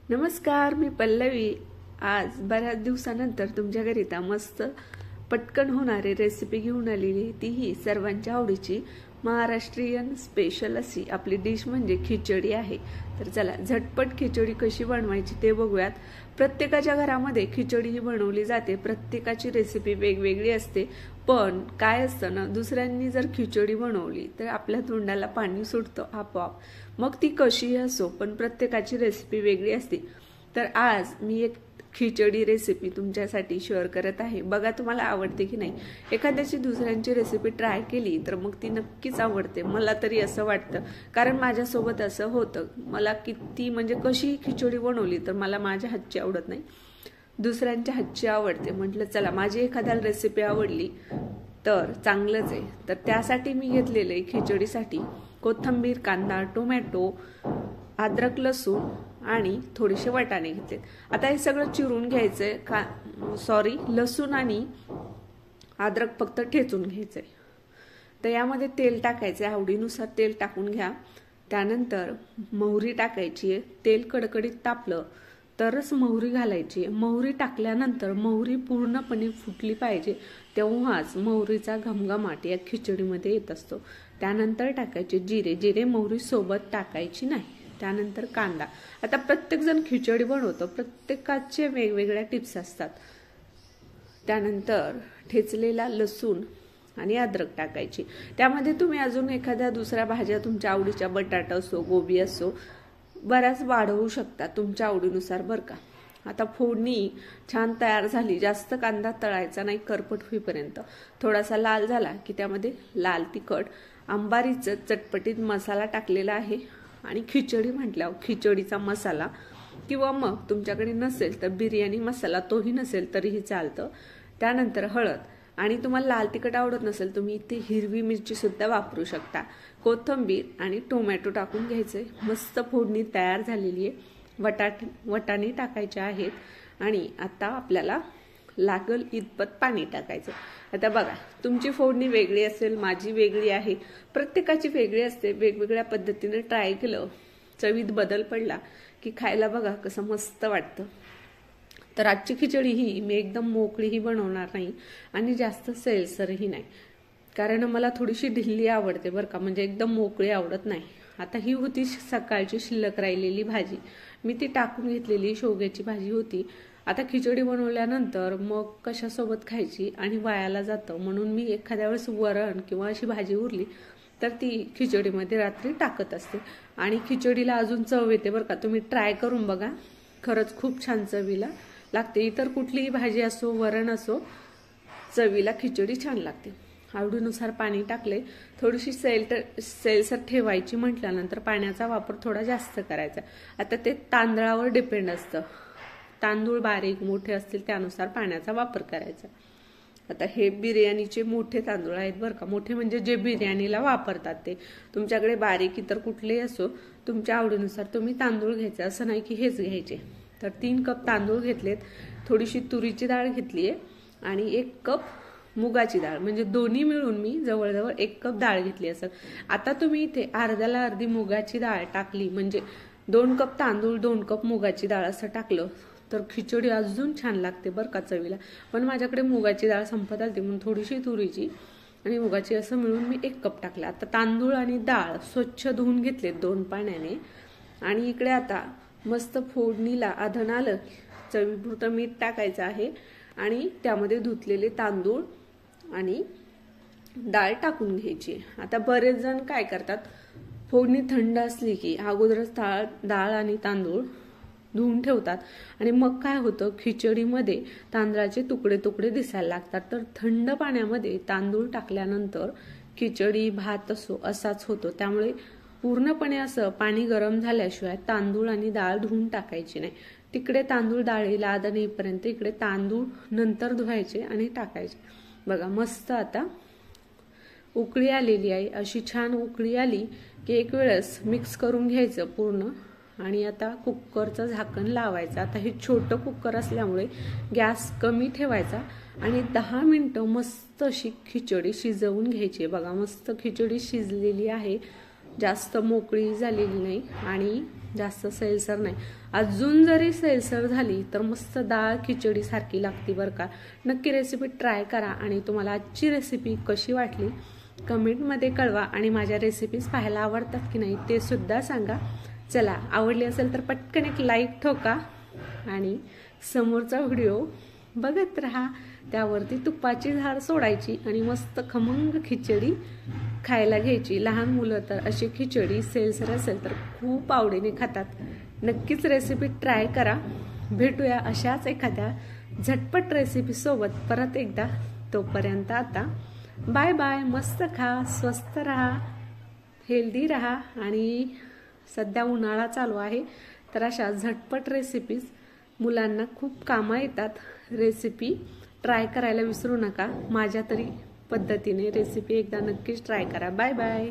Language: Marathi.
नमस्कार, मी पल्लवी. आज बऱ्याच दिवसानंतर तुमच्याकरिता मस्त पटकन होणारी रेसिपी घेऊन आलेली, तीही सर्वांच्या आवडीची महाराष्ट्रीयन स्पेशल अशी आपली डिश म्हणजे खिचडी आहे. तर चला झटपट खिचडी कशी बनवायची ते बघूयात. प्रत्येकाच्या घरामध्ये खिचडी ही बनवली जाते, प्रत्येकाची रेसिपी वेगवेगळी असते. पण काय असतं ना, दुसऱ्यांनी जर खिचडी बनवली तर आपल्या तोंडाला पाणी सुटतं आपोआप. मग ती कशीही असो, पण प्रत्येकाची रेसिपी वेगळी असते. तर आज मी एक खिचडी रेसिपी तुमच्यासाठी शेअर करत आहे. बघा तुम्हाला आवडते की नाही. एखाद्याची दुसऱ्यांची रेसिपी ट्राय केली तर मग ती नक्कीच आवडते, मला तरी असं वाटतं. कारण माझ्यासोबत असं होतं. मला किती म्हणजे कशी खिचडी बनवली तर मला माझ्या हातची आवडत नाही, दुसऱ्यांच्या हातची आवडते. म्हटलं चला माझी एखाद्याला रेसिपी आवडली तर चांगलंच आहे. तर त्यासाठी मी घेतलेलं आहे खिचडीसाठी कोथिंबीर, कांदा, टोमॅटो, अद्रक, लसूण आणि थोडेसे वाटाणे घेतले. आता हे सगळं चिरून घ्यायचंय. लसूण आणि अद्रक फक्त ठेचून घ्यायचंय. तर यामध्ये तेल टाकायचंय, आवडीनुसार तेल टाकून घ्या. त्यानंतर मोहरी टाकायची आहे. तेल कडकडीत तापलं तरच मोहरी घालायची आहे. मोहरी टाकल्यानंतर मोहरी पूर्णपणे फुटली पाहिजे, तेव्हाच मोहरीचा घमघमाट या खिचडीमध्ये येत असतो. त्यानंतर टाकायचे जिरे मोहरी सोबत टाकायची नाही. त्यानंतर कांदा. आता प्रत्येक जण खिचडी बनवतो, प्रत्येकाचे वेगवेगळ्या टिप्स असतात. त्यानंतर ठेचलेला लसूण आणि अद्रक टाकायची. त्यामध्ये तुम्ही अजून एखाद्या दुसऱ्या भाज्या तुमच्या आवडीच्या, बटाटा असो, गोबी असो, बऱ्याच वाढवू शकता तुमच्या आवडीनुसार बरं का. आता फोडणी छान तयार झाली. जास्त कांदा तळायचा नाही, करपट होईपर्यंत. थोडासा लाल झाला की त्यामध्ये लाल तिखट, अंबारीचं चटपटीत मसाला टाकलेला आहे. आणि खिचडी म्हटल्यावर खिचडीचा मसाला, किंवा मग तुमच्याकडे नसेल तर बिर्याणी मसाला, तोही नसेल तरीही चालतं. त्यानंतर हळद. आणि तुम्हाला लाल तिखट आवडत नसेल तुम्ही इथे हिरवी मिरची सुद्धा वापरू शकता. कोथिंबीर आणि टोमॅटो टाकून घ्यायचे. मस्त फोडणी तयार झालेली आहे. वटाणे टाकायचे आहेत आणि आता आपल्याला लागल इतपत पाणी टाकायचं. आता बघा, तुमची फोडणी वेगळी असेल, माझी वेगळी आहे, प्रत्येकाची वेगळी असते. वेगवेगळ्या पद्धतीने ट्राय केलं, चवीत बदल पडला की खायला बघा कसं मस्त वाटतं. तर आजची खिचडी ही मी एकदम मोकळीही बनवणार नाही आणि जास्त सैलसरही नाही, कारण मला थोडीशी ढिल्ली आवडते बरं का, म्हणजे एकदम मोकळी आवडत नाही. आता ही होती सकाळची शिल्लक राहिलेली भाजी, मी ती टाकून घेतलेली शेवग्याची भाजी होती. आता खिचडी बनवल्यानंतर मग कशासोबत खायची आणि वायाला जातं, म्हणून मी एखाद्या वेळेस वरण किंवा अशी भाजी उरली तर ती खिचडीमध्ये रात्री टाकत असते. आणि खिचडीला अजून चव येते बरं का, तुम्ही ट्राय करून बघा, खरंच खूप छान चवीला लागते. इतर कुठलीही भाजी असो, वरण असो, चवीला खिचडी छान लागते. आवडीनुसार पाणी टाकले. थोडीशी सैलसर ठेवायची म्हटल्यानंतर पाण्याचा वापर थोडा जास्त करायचा. आता ते तांदळावर डिपेंड असतं, तांदूळ बारीक मोठे असतील त्यानुसार पाण्याचा वापर करायचा. आता हे बिर्याणीचे मोठे तांदूळ आहेत बरं का, मोठे म्हणजे जे बिर्याणीला वापरतात ते. तुमच्याकडे बारीक इतर कुठलेही असो, तुमच्या आवडीनुसार तुम्ही तांदूळ घ्यायचे, असं नाही की हेच घ्यायचे. तर 3 कप तांदूळ घेतलेत, थोडीशी तुरीची डाळ घेतली आहे आणि 1 कप मुगाची डाळ, म्हणजे दोन्ही मिळून मी जवळजवळ 1 कप डाळ घेतली असेल. आता तुम्ही इथे अर्ध्याला अर्धी मुगाची डाळ टाकली, म्हणजे 2 कप तांदूळ 2 कप मुगाची डाळ असं टाकलं तर खिचडी अजून छान लागते बरं का चवीला. पण माझ्याकडे मुगाची डाळ संपत आली म्हणून थोडीशी तुरीची आणि मुगाची असं मिळून मी 1 कप टाकला. आता तांदूळ आणि डाळ स्वच्छ धुवून घेतले 2 पाण्याने. आणि इकडे आता मस्त फोडणीला आधण आलं, चवीपुरतं मीठ टाकायचं आहे आणि त्यामध्ये धुतलेले तांदूळ आणि डाळ टाकून घ्यायची. आता बरेच जण काय करतात, फोडणी थंड असली की अगोदरच डाळ आणि तांदूळ धुवून ठेवतात आणि मग काय होतं, खिचडीमध्ये तांदळाचे तुकडे तुकडे दिसायला लागतात. तर थंड पाण्यामध्ये तांदूळ टाकल्यानंतर खिचडी भात असो असाच होतो. त्यामुळे पूर्णपणे असं पाणी गरम झाल्याशिवाय तांदूळ आणि डाळ धुवून टाकायची नाही. तिकडे तांदूळ डाळीला आधण येईपर्यंत इकडे तांदूळ नंतर धुवायचे आणि टाकायचे. बघा मस्त आता उकळी आलेली आहे. अशी छान उकळी आली की एक वेळेस मिक्स करून घ्यायचं पूर्ण आणि आता कुकरचं झाकण लावायचं. आता हे छोटं कुकर असल्यामुळे गॅस कमी ठेवायचा आणि 10 मिनिटं मस्त अशी खिचडी शिजवून घ्यायची. बघा मस्त खिचडी शिजलेली आहे, जास्त मोकळी झालेली नाही आणि जास्त सैलसर नाही. अजून जरी सैलसर झाली तर मस्त डाळ खिचडी सारखी लागते बरं का. नक्की रेसिपी ट्राय करा आणि तुम्हाला आजची रेसिपी कशी वाटली कमेंटमध्ये कळवा आणि माझ्या रेसिपीज पाहायला आवडतात की नाही ते सुद्धा सांगा. चला, आवडली असेल तर पटकन एक लाईक ठोका आणि समोरचा व्हिडिओ बघत राहा. त्यावरती तुपाची धार सोडायची आणि मस्त खमंग खिचडी खायला घ्यायची. लहान मुलं तर अशी खिचडी सैलसर असेल तर खूप आवडीने खातात. नक्कीच रेसिपी ट्राय करा. भेटूया अशाच एखाद्या झटपट रेसिपी सोबत परत एकदा. तोपर्यंत आता बाय बाय. मस्त खा, स्वस्त राहा, हेल्दी राहा. आणि सध्या उन्हाळा चालू आहे तर अशा झटपट रेसिपीज मुलांना खूप कामा येतात. रेसिपी ट्राय करायला विसरू नका. माझ्या तरी पद्धतीने रेसिपी एकदा नक्कीच ट्राय करा. Bye bye.